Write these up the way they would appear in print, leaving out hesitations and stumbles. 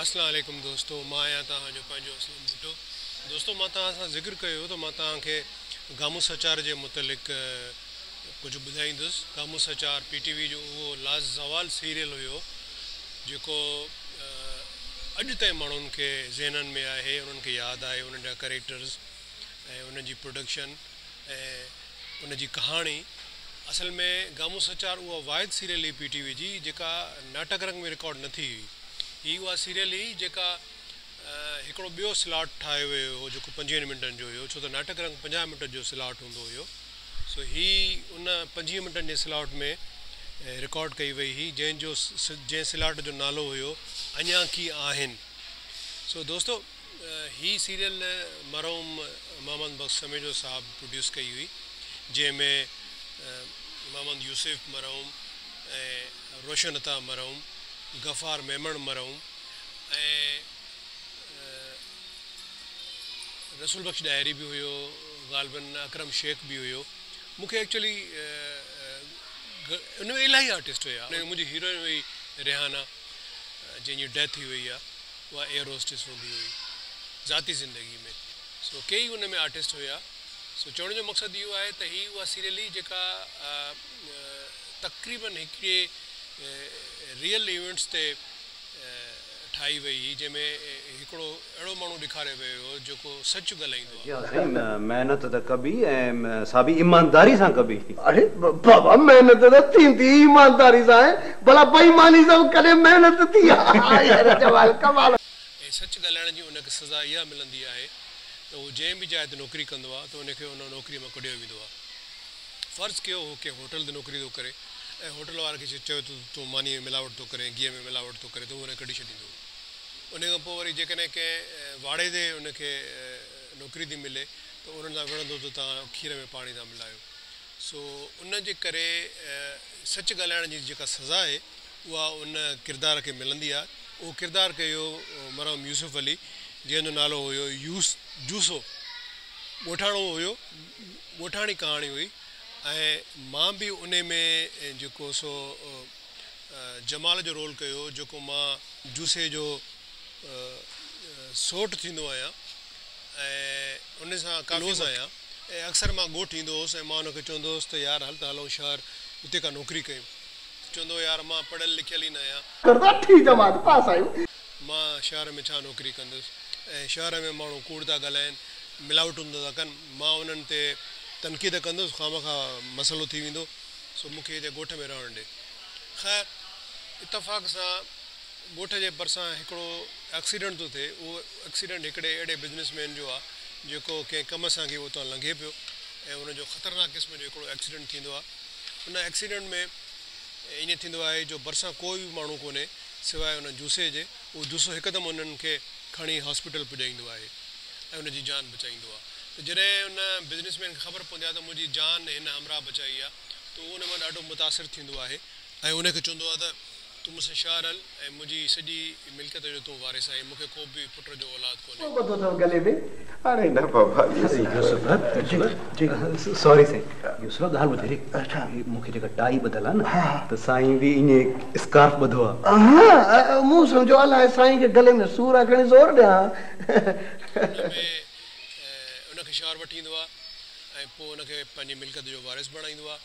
अस्सलाम वालेकुम दोस्तों, मां आहियां तव्हांजो पंहिंजो असलम भुट्टो। दोस्तों, मां तव्हां सां ज़िक्र कयो त मां तव्हांखे गामो सचार जे मुतलिक़ कुझु ॿुधाईंदुसि। गामो सचार PTV जो उहो लाज़वाल सीरियल हुयो जेको अॼु ताईं माण्हुनि खे ज़हननि में आहे, उन्हनि खे यादि आहे, उन्हनि जा करेक्टर्स ऐं उन्हनि जी प्रोडक्शन ऐं उन जी कहाणी। असल में गामो सचार उहा वाहिद सीरियल हुई PTV जी जेका नाटक रंग में रिकॉर्ड न थी हुई। ही उहा सीरियल हुई जेका हिकिड़ो ॿियो स्लॉट ठाहियो वियो हो जेको 25 मिंटनि जो हुयो, छो त नाटक रंग 50 मिंट जो स्लॉट हूंदो हुयो। सो ही उन 25 मिंटनि जे स्लॉट में रिकॉर्ड कई वई हुई, जंहिं स्लॉट जो नालो हुयो अञा की आहिनि। सो दोस्तों, ही सीरियल मरहूम मोहम्मद बख्श समेजो साहब प्रोड्यूस कई हुई, जंहिंमें मोहम्मद यूसुफ मरहूम ऐं रोशन अता मरहूम, गफ़ार मेमण मरहूम ऐं रसूल बख्श डायरी बि हुयो, ग़ालिबन अकरम शेख बि हुयो। मूंखे एक्चुअली उन में इलाही आर्टिस्ट हुया। मुंहिंजी हीरोइन हुई रेहाना, जंहिंजी डेथ थी वई आहे। उहा एयर होस्टेस हूंदी हुई ज़ाती ज़िंदगी में। सो कई उन में आर्टिस्ट हुया। सो चवण जो मक़सदु इहो आहे त ही उहा सीरियल हुई जेका तक़रीबन हिकिड़े रियल इवेंट्स ते ठाही वई हुई, जंहिंमें हिकिड़ो अहिड़ो माण्हू ॾेखारियो वियो हो जेको सच ॻाल्हाईंदो आहे। मेहनत त कबी ऐं सा बि ईमानदारी सां कबी। अरे बाबा, मेहनत त थींदी ईमानदारी सां आहे, भला बेईमानी सां कॾहिं मेहनत थी आहे। यार जवाल कमाल। ऐं सच ॻाल्हाइण जी उनखे सज़ा इहा मिलंदी आहे त उहो जंहिं बि जाइ ते नौकिरी कंदो आहे त उनखे उन नौकिरीअ मां कढियो वेंदो आहे। फ़र्ज़ु कयो हो कंहिं होटल ते नौकिरी थो करे ऐं होटल वारे खे चयो तूं मानी में मिलावट थो करे, गिह में मिलावट थो करे, त उहो कढी छॾींदो। उन खां पोइ वरी जेकॾहिं कंहिं वाड़े ते उनखे नौकिरी थी मिले त उन्हनि सां विढ़ंदो त तव्हां खीर में पाणी था मिलायो। सो उन जे करे सच ॻाल्हाइण जी जेका सज़ा आहे उहा उन किरदार खे मिलंदी आहे। उहो किरदारु कयो मरहूम यूसुफ अली, जंहिंजो नालो हुयो जूसो। ॻोठाणो हुयो, ॻोठाणी कहाणी हुई। ऐं मां बि उन में जेको सो जमाल जो रोल कयो, जेको मां जूसे जो सोट थींदो आहियां ऐं उन सां क्लोज़ आहियां। ऐं अक्सर मां ॻोठु ईंदो हुउसि ऐं मां हुनखे चवंदो हुउसि त यार हल त हलूं शहर, हुते का नौकिरी कयूं। चवंदो यार मां पढ़ियल लिखियल ई न आहियां, मां शहर में छा नौकिरी कंदुसि। ऐं शहर में माण्हू कूड़ था ॻाल्हाइनि, मिलावटूं था कनि, मां उन्हनि ते तनक़ीद कंदुसि, खामखा मसइलो थी वेंदो। सो मूंखे हिते ॻोठ में रहणु ॾे। ख़ैर इतफ़ाक़ सां ॻोठ जे भरिसां हिकिड़ो एक्सीडेंट थो थिए। उहो एक्सीडेंट हिकिड़े अहिड़े बिज़नेसमैन जो आहे जेको कंहिं कम सां की उतां लंघे पियो ऐं उनजो ख़तरनाक क़िस्म जो हिकिड़ो एक्सीडेंट थींदो आहे। उन एक्सीडेंट में ईअं थींदो आहे जो भरिसां कोई बि माण्हू कोन्हे सवाइ उन जूसे जे। उहो जूसो हिकदमि उन्हनि खे खणी हॉस्पिटल पुॼाईंदो आहे ऐं उनजी जान बचाईंदो आहे। त जॾहिं उन बिज़नेसमैन खे ख़बर पवंदी आहे त मुंहिंजी जान हिन हमराह बचाई आहे, त उहो उन मां ॾाढो मुतासिर थींदो आहे ऐं उनखे चवंदो आहे त तूं मूंसां शहर हल ऐं मुंहिंजी सॼी मिल्कियत जो तूं वारिस आहीं, मूंखे को बि पुट जो औलाद कोन्हे। अरे न बाबा, सॉरी साईं, यूसुफ ॻाल्हि ॿुधे। मूंखे जेका टाई ॿधल आहे न, त साईं बि ईअं स्कार्फ ॿधो आहे। मूं सम्झो अलाए साईं खे गले में सूर आहे, खणी ज़ोर ॾियां। उनखे शहर वठी ईंदो आहे ऐं पोइ उनखे पंहिंजी मिल्कियत जो वारिस बणाईंदो आहे।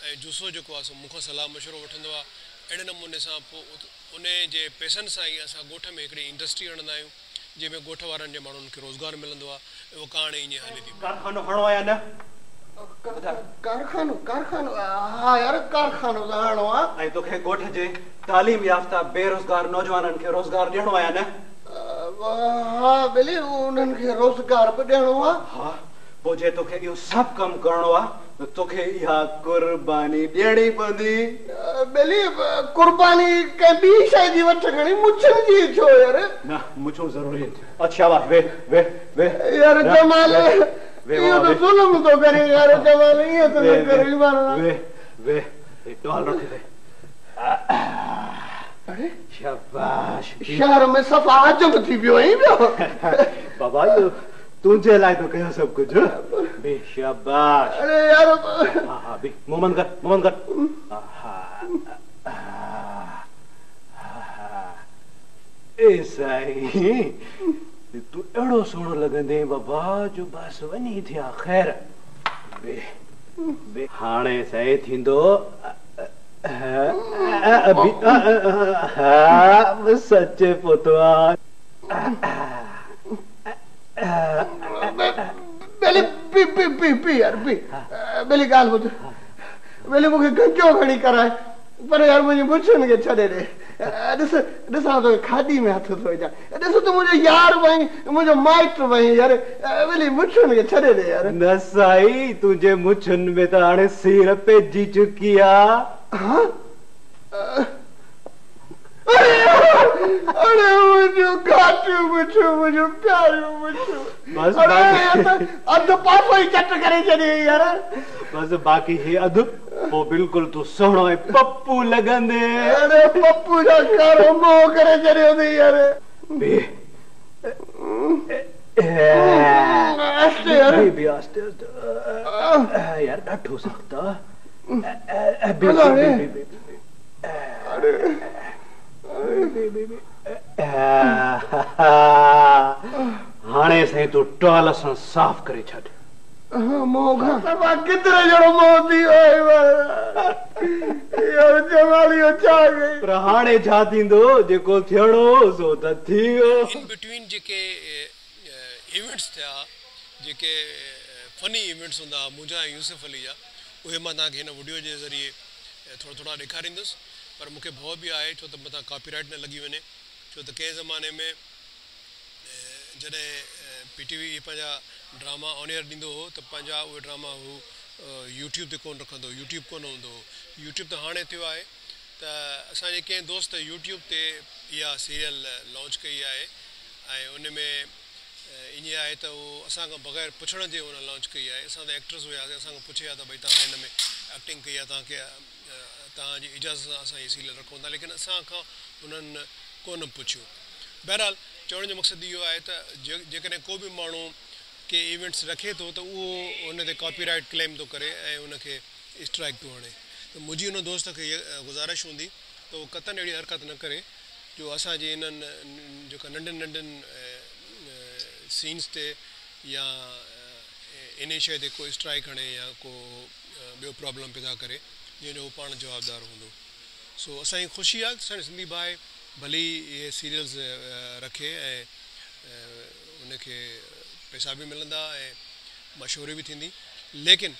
ऐं जूसो जेको आहे सो मूंखां सलाह मशवरो वठंदो आहे। अहिड़े नमूने सां पोइ उन जे पैसनि सां ई असां ॻोठ में हिकिड़ी इंडस्ट्री हणंदा आहियूं, जंहिंमें ॻोठ वारनि जे माण्हुनि खे रोज़गार मिलंदो आहे। ऐं उहो कहाणी ईअं हले थी। कारखानो हणो आहे न? कारखानो? हा यार, कारखानो त हणो आहे। ऐं तोखे ॻोठ जे तालीम याफ़्ता बेरोज़गार नौजवाननि खे रोज़गार ॾियणो आहे न? हा भले, उन्हनि खे रोज़गार बि ॾियणो आहे। हा, पोइ जे तोखे इहो सभु कमु करणो आहे त तोखे इहा कुर्बानी ॾियणी पवंदी। भले कुर्बानी कंहिं ॿी शइ जी वठ खणी, मुछनि जी छो यार? न, मुछूं ज़रूरी आहिनि। अच्छा वाह, वे वे वे यार जमाल, इहो त ज़ुल्म थो करे यार। जमाल ईअं त न करे माण्हू। वे वे टॉल रखी दे। अरे शाबाश, शहर में सफ़ा आजम थी वियो आहीं ॿियो। बाबा इहो तुंहिंजे लाइ थो कयां सभु कुझु। बे शाबाश। अरे यार, हा हा, बे मोमन कर, मोमन कर। हा ए साईं तू एड़ो सोनो लगंदे बाबा जो बस वनी थिया खैर बे बे हाणे साईं थींदो अभी सच्चे पुतवा बेली पी यार पी बेली गाल बुध बेली मुखे गंजो खणी कराए पर यार मुझे मुछन के छड़े रे ॾिसां तो खादी में हथ थो जा ॾिस तू मुझे यार वही मुझे माइट वही यार बेली मुछन के छड़े रे यार न साईं तुझे मुछन में तो हाणे सिर पे जी चुकी आ हाँ अरे मुझे घाटू मुझे प्यारो मुझे बस अरे अध पासो ही चट करे छॾे यार बस बाकी हे अध वो बिल्कुल तू सोहणो ऐं पप्पू लगंदे अरे पप्पू जा कारो मोह करे छॾियो अथई यार बे आस्ते यार बे आस्ते आस्ते यार ॾाढो सख्त हाणे साईं तू टॉल सां साफ़ करे छॾ मोगा सभा कितरे जड़ो मोदी होए यार जमालियो छा गई पर हाणे छा थींदो जेको थियणो सो त थी वियो इन बिटवीन जेके इवेंट्स थिया जेके फनी इवेंट्स हूंदा मुंहिंजा ऐं यूसुफ अली जा उहे मां तव्हांखे हिन वीडियो जे ज़रिए थोरा ॾेखारींदुसि पर मूंखे भउ बि आहे छो त मथां कॉपीराइट न लॻी वञे छो त कंहिं ज़माने में जॾहिं PTV पंहिंजा ड्रामा ऑन एयर ॾींदो हो त पंहिंजा उहे ड्रामा हू यूट्यूब ते कोन रखंदो यूट्यूब कोन हूंदो हो यूट्यूब त हाणे थियो आहे त असांजे कंहिं दोस्त यूट्यूब ते इहा सीरियल लॉन्च कई आहे ऐं उन में ईअं आहे त उहो असांखां बग़ैर पुछण जे हुन लॉन्च कई आहे असां त एक्टर्स हुयासीं असांखां पुछे हा त भई तव्हां हिन में एक्टिंग कई आहे तव्हांखे तव्हांजी इजाज़त सां असां इहा सीरियल रखूं था लेकिन असांखां हुननि कोन पुछियो बहरहाल चवण जो मक़सदु इहो आहे त जेकॾहिं को बि माण्हू के इवेंट्स रखे थो त उहो हुन ते कॉपीराइट क्लेम थो करे ऐं उनखे स्ट्राइक थो हणे त मुंहिंजी हुन दोस्त खे इहा गुज़ारिश हूंदी त उहो क़तन अहिड़ी हरकत न करे जो असांजे इन्हनि जेका नंढनि सीन्स ते या इन शइ ते को स्ट्राइक हणे या को ॿियो प्रॉब्लम पैदा करे जंहिंजो हू पाण जवाबदार हूंदो सो असांजी ख़ुशी आहे असांजो सिंधी भाउ भली इहे सीरियल्स रखे ऐं उनखे पैसा बि मिलंदा ऐं मशहूरी बि थींदी लेकिन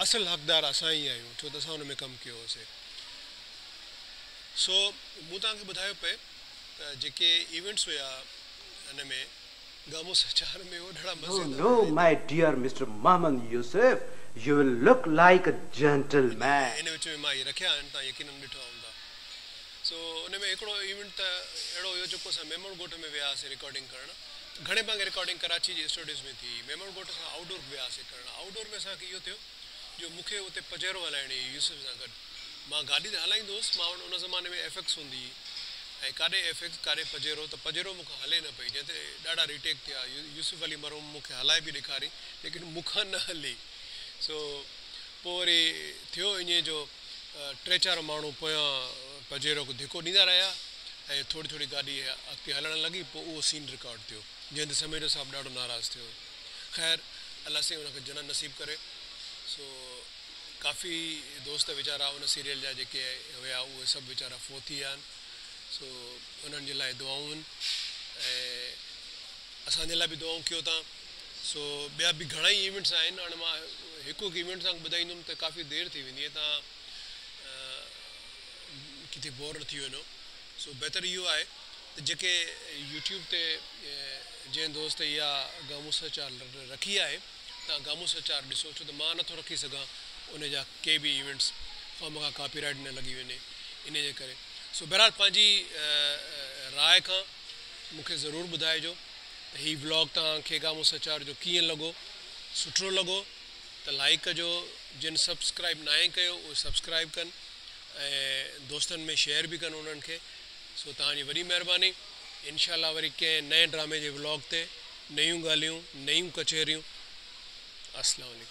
असल हक़दार असां ई आहियूं छो त असां हुन में कमु कयो हुयोसीं सो मूं तव्हांखे ॿुधायो पए त जेके इवेंट्स हुया हिन में गामो सचार में उहो ॾाढा मज़ेदार No, my dear Mr. Mohammed Yusuf, you will look like a gentleman. इन विच में मां इहे रखिया आहिनि तव्हां यकीनन ॾिठा हूंदा सो उन में हिकिड़ो इवेंट त अहिड़ो हुयो जेको असां मेमण ॻोठ में वियासीं रिकॉर्डिंग करणु घणे भाङे रिकॉर्डिंग कराची जी स्टूडियोज़ में थी मेमण ॻोठ सां आउटडोर वियासीं करणु आउटडोर में असांखे इहो थियो जो मूंखे उते पजेरो हलाइणी हुई यूसुफ सां गॾु मां गाॾी त हलाईंदो हुउसि मां उन ज़माने में FX हूंदी हुई ऐं काॾे FX काॾे पजेरो त पजेरो मूंखे हले न पई जंहिं ते ॾाढा रिटेक थिया यूसुफ अली मरहूम मूंखे हलाए बि ॾेखारी लेकिन मूंखां न हली सो पोइ वरी थियो ईअं जो 3-4 माण्हू पोयां पजेरो खे धिको ॾींदा रहिया ऐं थोरी थोरी गाॾी अॻिते हलणु लॻी पोइ उहो सीन रिकॉर्ड थियो जंहिं ते समीर साहिबु ॾाढो नाराज़ थियो ख़ैर अलाह साईं हुनखे जनत नसीब करे सो काफ़ी दोस्त वीचारा उन सीरियल जा जेके हुया उहे सभु वीचारा फोत थी विया आहिनि सो उन्हनि जे लाइ दुआऊं आहिनि ऐं असांजे लाइ बि दुआऊं कयो तव्हां सो ॿिया बि घणा ई इवेंट्स आहिनि हाणे मां हिकु इवेंट तव्हांखे ॿुधाईंदुमि त काफ़ी देरि थी वेंदी आहे तव्हां किथे बोर न थी वञो सो बहितर इहो आहे त जेके यूट्यूब ते जंहिं दोस्त इहा गामो सचार रखी आहे तव्हां गामो सचार ॾिसो छो त मां नथो रखी सघां उन जा के बि इवेंट्स खां कॉपीराइट न लॻी वञे इन जे करे सो बहरहाल पंहिंजी राय खां मूंखे ज़रूरु ॿुधाइजो त हीउ व्लॉग तव्हांखे गामो सचार जो कीअं लॻो सुठो लॻो त लाइक कजो जिन सब्सक्राइब न आहे कयो उहे सब्सक्राइब कनि ऐं दोस्तनि में शेयर बि कनि उन्हनि खे सो तव्हांजी वॾी महिरबानी इनशाला वरी कंहिं नए ड्रामे जे व्लॉग ते नयूं ॻाल्हियूं नयूं कचहरियूं अस्सलाम वालेकुम